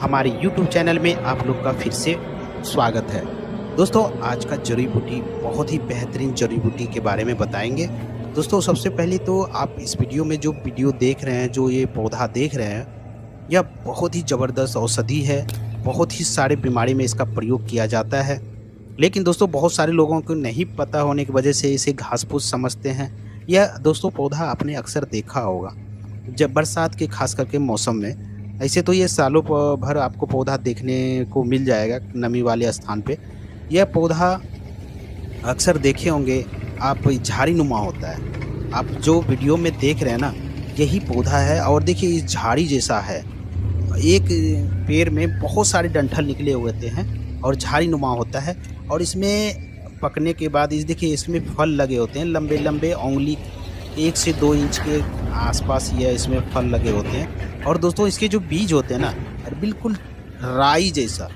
हमारे YouTube channel में आप लोग का फिर से स्वागत है। दोस्तों, आज का जड़ी बूटी बहुत ही बेहतरीन जड़ी बूटी के बारे में बताएंगे। दोस्तों, सबसे पहले तो आप इस वीडियो में जो वीडियो देख रहे हैं, जो ये पौधा देख रहे हैं, यह बहुत ही ज़बरदस्त औषधि है। बहुत ही सारे बीमारी में इसका प्रयोग किया जाता है। लेकिन दोस्तों, बहुत सारे लोगों को नहीं पता होने की वजह से इसे घास फूस समझते हैं। यह दोस्तों पौधा आपने अक्सर देखा होगा जब बरसात के खास करके मौसम में। ऐसे तो ये सालों भर आपको पौधा देखने को मिल जाएगा नमी वाले स्थान पे। यह पौधा अक्सर देखे होंगे आप, झाड़ी नुमा होता है। आप जो वीडियो में देख रहे हैं ना, यही पौधा है। और देखिए, इस झाड़ी जैसा है। एक पेड़ में बहुत सारे डंठल निकले हुए होते हैं और झाड़ी नुमा होता है। और इसमें पकने के बाद इस देखिए, इसमें फल लगे होते हैं लंबे लंबे, उंगली 1 से 2 इंच के आसपास ये इसमें फल लगे होते हैं। और दोस्तों, इसके जो बीज होते हैं ना, बिल्कुल राई जैसा,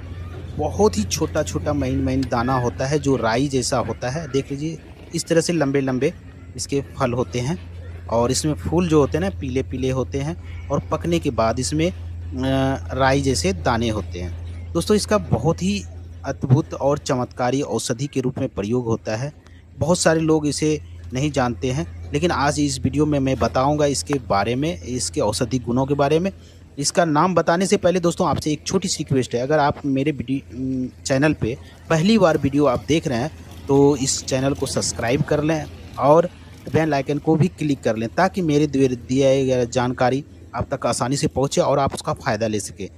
बहुत ही छोटा छोटा महीन महीन दाना होता है जो राई जैसा होता है। देख लीजिए, इस तरह से लंबे लंबे इसके फल होते हैं। और इसमें फूल जो होते हैं ना, पीले पीले होते हैं। और पकने के बाद इसमें राई जैसे दाने होते हैं। दोस्तों, इसका बहुत ही अद्भुत और चमत्कारी औषधि के रूप में प्रयोग होता है। बहुत सारे लोग इसे नहीं जानते हैं, लेकिन आज इस वीडियो में मैं बताऊंगा इसके बारे में, इसके औषधि गुणों के बारे में। इसका नाम बताने से पहले दोस्तों, आपसे एक छोटी सी रिक्वेस्ट है। अगर आप मेरे चैनल पे पहली बार वीडियो आप देख रहे हैं तो इस चैनल को सब्सक्राइब कर लें और बेल आइकन को भी क्लिक कर लें, ताकि मेरे दिए गए जानकारी आप तक आसानी से पहुँचे और आप उसका फ़ायदा ले सकें।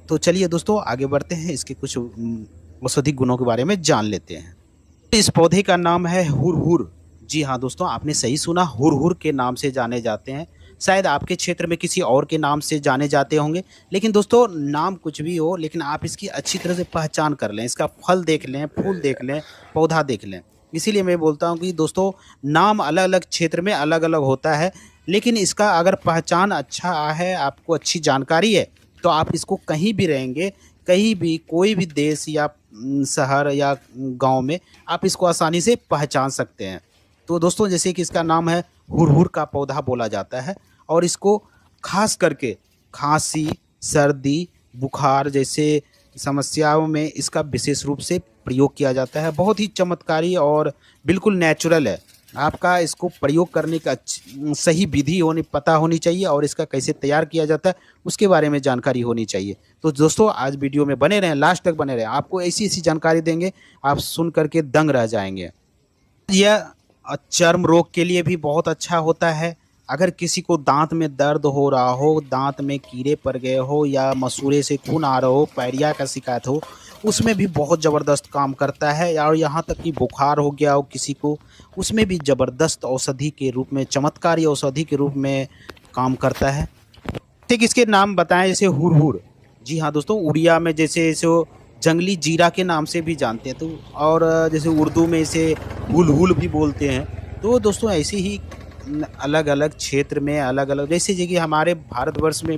तो चलिए दोस्तों, आगे बढ़ते हैं, इसके कुछ औषधि गुणों के बारे में जान लेते हैं। इस पौधे का नाम है हुरहुर। जी हाँ दोस्तों, आपने सही सुना, हुरहुर के नाम से जाने जाते हैं। शायद आपके क्षेत्र में किसी और के नाम से जाने जाते होंगे, लेकिन दोस्तों नाम कुछ भी हो, लेकिन आप इसकी अच्छी तरह से पहचान कर लें। इसका फल देख लें, फूल देख लें, पौधा देख लें। इसीलिए मैं बोलता हूँ कि दोस्तों, नाम अलग अलग क्षेत्र में अलग अलग होता है, लेकिन इसका अगर पहचान अच्छा है, आपको अच्छी जानकारी है, तो आप इसको कहीं भी रहेंगे, कहीं भी, कोई भी देश या शहर या गांव में आप इसको आसानी से पहचान सकते हैं। तो दोस्तों, जैसे कि इसका नाम है हुरहुर का पौधा बोला जाता है। और इसको खास करके खांसी, सर्दी, बुखार जैसे समस्याओं में इसका विशेष रूप से प्रयोग किया जाता है। बहुत ही चमत्कारी और बिल्कुल नेचुरल है। आपका इसको प्रयोग करने का सही विधि पता होनी चाहिए, और इसका कैसे तैयार किया जाता है उसके बारे में जानकारी होनी चाहिए। तो दोस्तों, आज वीडियो में बने रहें, लास्ट तक बने रहें। आपको ऐसी ऐसी जानकारी देंगे, आप सुन करके दंग रह जाएंगे। यह चर्म रोग के लिए भी बहुत अच्छा होता है। अगर किसी को दांत में दर्द हो रहा हो, दांत में कीड़े पड़ गए हो, या मसूड़े से खून आ रहा हो, पायरिया का शिकायत हो, उसमें भी बहुत ज़बरदस्त काम करता है। और यहाँ तक कि बुखार हो गया हो किसी को, उसमें भी ज़बरदस्त औषधि के रूप में, चमत्कारी औषधि के रूप में काम करता है। ठीक, इसके नाम बताएं, जैसे हुरहुर। जी हाँ दोस्तों, उड़िया में जैसे जंगली जीरा के नाम से भी जानते हैं, तो और जैसे उर्दू में इसे हुलहुल भी बोलते हैं। तो दोस्तों, ऐसे ही अलग अलग क्षेत्र में अलग अलग, जैसे कि हमारे भारतवर्ष में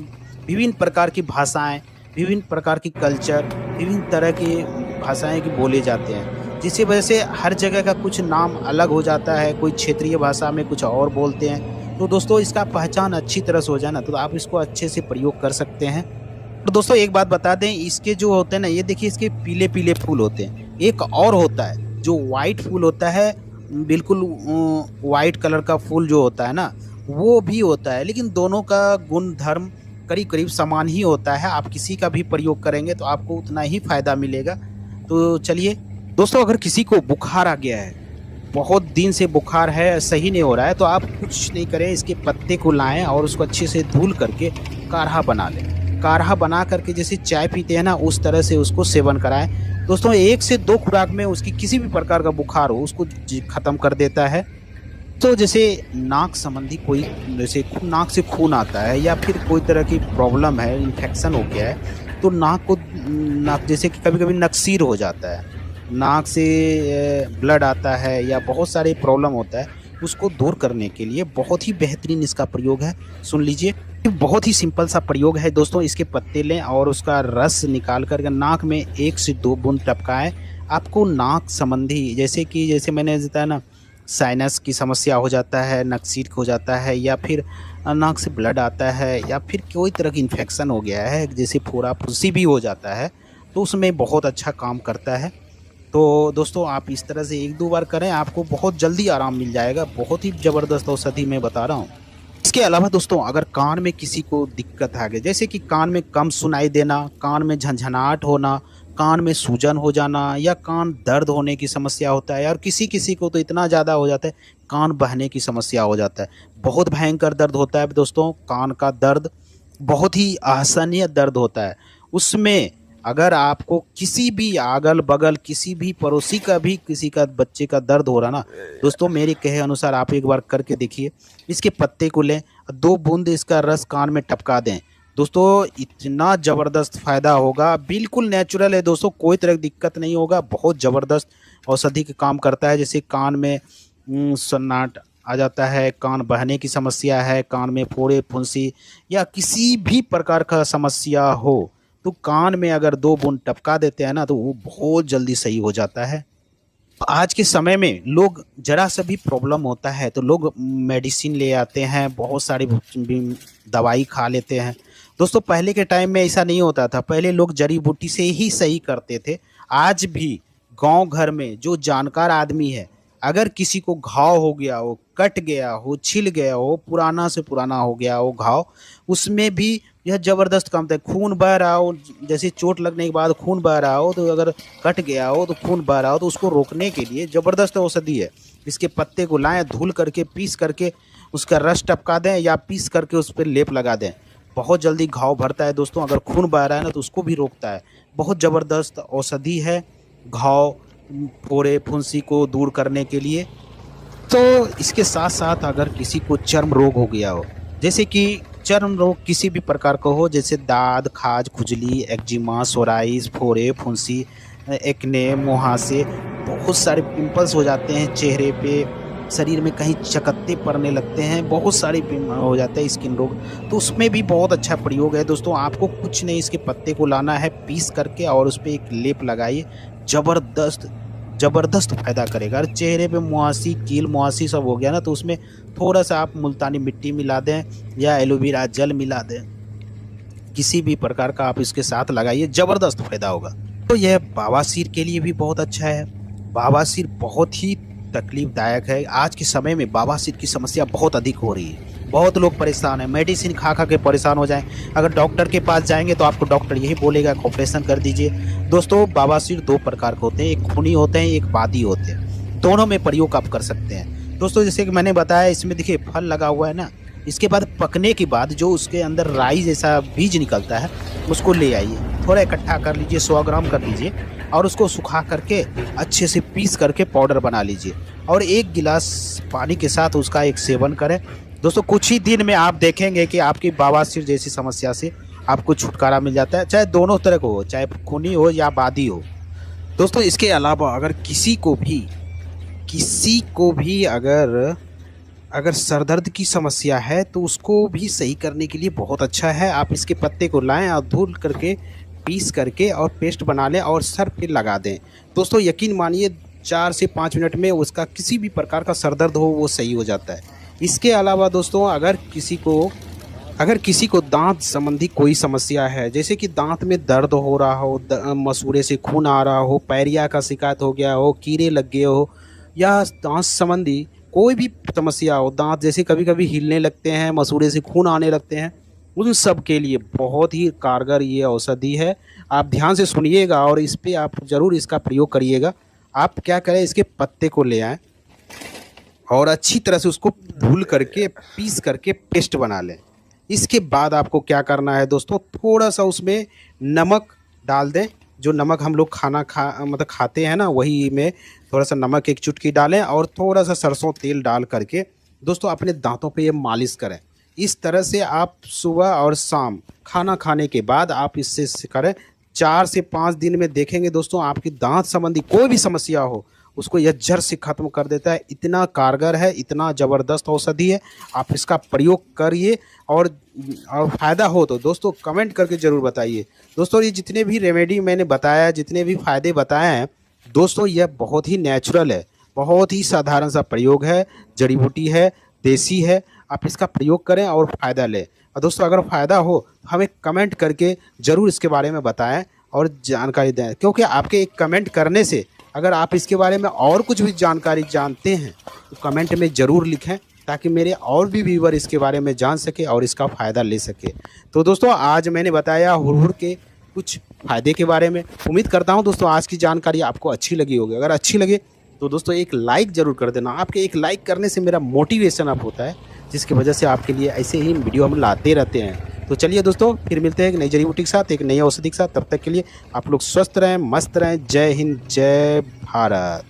विभिन्न प्रकार की भाषाएं, विभिन्न प्रकार की कल्चर, विभिन्न तरह की भाषाएं की बोले जाते हैं, जिसकी वजह से हर जगह का कुछ नाम अलग हो जाता है। कोई क्षेत्रीय भाषा में कुछ और बोलते हैं। तो दोस्तों, इसका पहचान अच्छी तरह से हो जाए ना, तो आप इसको अच्छे से प्रयोग कर सकते हैं। तो दोस्तों, एक बात बता दें, इसके जो होते हैं ना, ये देखिए, इसके पीले पीले फूल होते हैं। एक और होता है जो वाइट फूल होता है, बिल्कुल वाइट कलर का फूल जो होता है ना, वो भी होता है। लेकिन दोनों का गुण धर्म करीब करीब समान ही होता है। आप किसी का भी प्रयोग करेंगे तो आपको उतना ही फायदा मिलेगा। तो चलिए दोस्तों, अगर किसी को बुखार आ गया है, बहुत दिन से बुखार है, सही नहीं हो रहा है, तो आप कुछ नहीं करें, इसके पत्ते को लाएं और उसको अच्छे से धुल करके काढ़ा बना लें। काढ़ा बना करके जैसे चाय पीते हैं ना, उस तरह से उसको सेवन कराएं। दोस्तों, 1 से 2 खुराक में उसकी किसी भी प्रकार का बुखार हो उसको ख़त्म कर देता है। तो जैसे नाक संबंधी कोई, जैसे नाक से खून आता है, या फिर कोई तरह की प्रॉब्लम है, इन्फेक्शन हो गया है, तो नाक जैसे कि कभी कभी नक्सीर हो जाता है, नाक से ब्लड आता है, या बहुत सारे प्रॉब्लम होता है, उसको दूर करने के लिए बहुत ही बेहतरीन इसका प्रयोग है। सुन लीजिए, बहुत ही सिंपल सा प्रयोग है दोस्तों। इसके पत्ते लें और उसका रस निकाल कर नाक में 1 से 2 बूंद टपकाएं। आपको नाक संबंधी, जैसे मैंने बताया ना, साइनस की समस्या हो जाता है, नक्सीर हो जाता है, या फिर नाक से ब्लड आता है या फिर कोई तरह की इन्फेक्शन हो गया है, जैसे फोड़ा फुंसी भी हो जाता है, तो उसमें बहुत अच्छा काम करता है। तो दोस्तों आप इस तरह से 1-2 बार करें, आपको बहुत जल्दी आराम मिल जाएगा। बहुत ही ज़बरदस्त औषधि मैं बता रहा हूँ। इसके अलावा दोस्तों अगर कान में किसी को दिक्कत आ गई, जैसे कि कान में कम सुनाई देना, कान में झनझनाहट होना, कान में सूजन हो जाना या कान दर्द होने की समस्या होता है, और किसी-किसी को तो इतना ज़्यादा हो जाता है कान बहने की समस्या हो जाता है। बहुत भयंकर दर्द होता है दोस्तों, कान का दर्द बहुत ही असहनीय दर्द होता है। उसमें अगर आपको किसी भी अगल-बगल किसी भी पड़ोसी का भी किसी का बच्चे का दर्द हो रहा ना, दोस्तों मेरे कहे अनुसार आप एक बार करके देखिए। इसके पत्ते को लें, 2 बूंद इसका रस कान में टपका दें। दोस्तों इतना ज़बरदस्त फ़ायदा होगा, बिल्कुल नेचुरल है दोस्तों, कोई तरह की दिक्कत नहीं होगा। बहुत ज़बरदस्त औषधि का काम करता है। जैसे कान में सन्नाट आ जाता है, कान बहने की समस्या है, कान में फोड़े फुंसी या किसी भी प्रकार का समस्या हो, तो कान में अगर 2 बूंद टपका देते हैं ना, तो वो बहुत जल्दी सही हो जाता है। आज के समय में लोग ज़रा सा भी प्रॉब्लम होता है तो लोग मेडिसिन ले आते हैं, बहुत सारी दवाई खा लेते हैं। दोस्तों पहले के टाइम में ऐसा नहीं होता था, पहले लोग जड़ी बूटी से ही सही करते थे। आज भी गांव घर में जो जानकार आदमी है, अगर किसी को घाव हो गया हो, कट गया हो, छिल गया हो, पुराना से पुराना हो गया हो घाव, उसमें भी यह ज़बरदस्त काम है। खून बह रहा हो, जैसे चोट लगने के बाद खून बह रहा हो, तो अगर कट गया हो तो खून बह रहा हो, तो उसको रोकने के लिए ज़बरदस्त औषधि है। इसके पत्ते को लाएँ, धुल करके, पीस करके उसका रस टपका दें या पीस करके उस पे लेप लगा दें। बहुत जल्दी घाव भरता है दोस्तों। अगर खून बह रहा है ना, तो उसको भी रोकता है। बहुत ज़बरदस्त औषधि है घाव, फोड़े फुंसी को दूर करने के लिए। तो इसके साथ-साथ अगर किसी को चर्म रोग हो गया हो, जैसे कि चर्म रोग किसी भी प्रकार का हो, जैसे दाद, खाज, खुजली, एक्जिमा, सोराइस, फोड़े, फुंसी, एक्ने, मुहासे, बहुत सारे पिंपल्स हो जाते हैं चेहरे पे, शरीर में कहीं चकत्ते पड़ने लगते हैं, बहुत सारे हो जाते हैं स्किन रोग, तो उसमें भी बहुत अच्छा प्रयोग है दोस्तों। आपको कुछ नहीं, इसके पत्ते को लाना है, पीस करके और उस पे एक लेप लगाइए, ज़बरदस्त ज़बरदस्त फ़ायदा करेगा। और चेहरे पे मुहासी, कील मुहासी सब हो गया ना, तो उसमें थोड़ा-सा आप मुल्तानी मिट्टी मिला दें या एलोवेरा जेल मिला दें, किसी भी प्रकार का आप इसके साथ लगाइए, ज़बरदस्त फ़ायदा होगा। तो यह बवासीर के लिए भी बहुत अच्छा है। बवासीर बहुत ही तकलीफ़दायक है। आज के समय में बवासीर की समस्या बहुत अधिक हो रही है। बहुत लोग परेशान हैं, मेडिसिन खा-खा के परेशान हो जाएँ। अगर डॉक्टर के पास जाएँगे तो आपको डॉक्टर यही बोलेगा कि ऑपरेशन कर दीजिए। दोस्तों बवासीर 2 प्रकार के होते हैं, एक खूनी होते हैं, एक बादी होते हैं। दोनों में प्रयोग आप कर सकते हैं। दोस्तों जैसे कि मैंने बताया, इसमें देखिए फल लगा हुआ है ना, इसके बाद पकने के बाद जो उसके अंदर राई जैसा बीज निकलता है, उसको ले आइए, थोड़ा इकट्ठा कर लीजिए, 100 ग्राम कर लीजिए और उसको सुखा करके अच्छे से पीस करके पाउडर बना लीजिए और 1 गिलास पानी के साथ उसका एक सेवन करें। दोस्तों कुछ ही दिन में आप देखेंगे कि आपकी बवासीर जैसी समस्या से आपको छुटकारा मिल जाता है, चाहे दोनों तरह का हो, चाहे खूनी हो या बादी हो। दोस्तों इसके अलावा अगर किसी को भी अगर सर दर्द की समस्या है, तो उसको भी सही करने के लिए बहुत अच्छा है। आप इसके पत्ते को लाएँ और धुल करके, पीस करके और पेस्ट बना लें और सर पे लगा दें। दोस्तों यकीन मानिए 4 से 5 मिनट में उसका किसी भी प्रकार का सर दर्द हो, वो सही हो जाता है। इसके अलावा दोस्तों अगर किसी को दाँत संबंधी कोई समस्या है, जैसे कि दाँत में दर्द हो रहा हो, मसूड़े से खून आ रहा हो, पायरिया का शिकायत हो गया हो, कीड़े लग गए हो या दाँत संबंधी कोई भी समस्या हो, दाँत जैसे कभी-कभी हिलने लगते हैं, मसूड़े से खून आने लगते हैं, उन सब के लिए बहुत ही कारगर ये औषधि है। आप ध्यान से सुनिएगा और इस पे आप ज़रूर इसका प्रयोग करिएगा। आप क्या करें, इसके पत्ते को ले आएँ और अच्छी तरह से उसको धुल करके, पीस करके पेस्ट बना लें। इसके बाद आपको क्या करना है दोस्तों, थोड़ा-सा उसमें नमक डाल दें। जो नमक हम लोग मतलब खाते हैं ना, वही में थोड़ा-सा नमक 1 चुटकी डालें और थोड़ा-सा सरसों तेल डाल करके दोस्तों अपने दाँतों पे ये मालिश करें। इस तरह से आप सुबह और शाम खाना खाने के बाद आप इससे करें। 4 से 5 दिन में देखेंगे दोस्तों, आपकी दाँत संबंधी कोई भी समस्या हो, उसको यह जड़ से ख़त्म कर देता है। इतना कारगर है, इतना ज़बरदस्त औषधि है। आप इसका प्रयोग करिए और फ़ायदा हो तो दोस्तों कमेंट करके ज़रूर बताइए। दोस्तों ये जितने भी रेमेडी मैंने बताया, जितने भी फ़ायदे बताए हैं दोस्तों, यह बहुत ही नेचुरल है, बहुत ही साधारण सा प्रयोग है, जड़ी बूटी है, देसी है। आप इसका प्रयोग करें और फ़ायदा लें। और दोस्तों अगर फ़ायदा हो तो हमें कमेंट करके ज़रूर इसके बारे में बताएं और जानकारी दें, क्योंकि आपके एक कमेंट करने से अगर आप इसके बारे में और कुछ भी जानकारी जानते हैं तो कमेंट में ज़रूर लिखें, ताकि मेरे और भी व्यूवर इसके बारे में जान सके और इसका फ़ायदा ले सके। तो दोस्तों आज मैंने बताया हुरहुर के कुछ फ़ायदे के बारे में। उम्मीद करता हूँ दोस्तों आज की जानकारी आपको अच्छी लगी होगी। अगर अच्छी लगे तो दोस्तों एक लाइक ज़रूर कर देना। आपके एक लाइक करने से मेरा मोटिवेशन अप होता है, जिसकी वजह से आपके लिए ऐसे ही वीडियो हम लाते रहते हैं। तो चलिए दोस्तों फिर मिलते हैं एक नई जड़ी बूटी के साथ, एक नई औषधि के साथ। तब तक के लिए आप लोग स्वस्थ रहें, मस्त रहें। जय हिंद, जय भारत।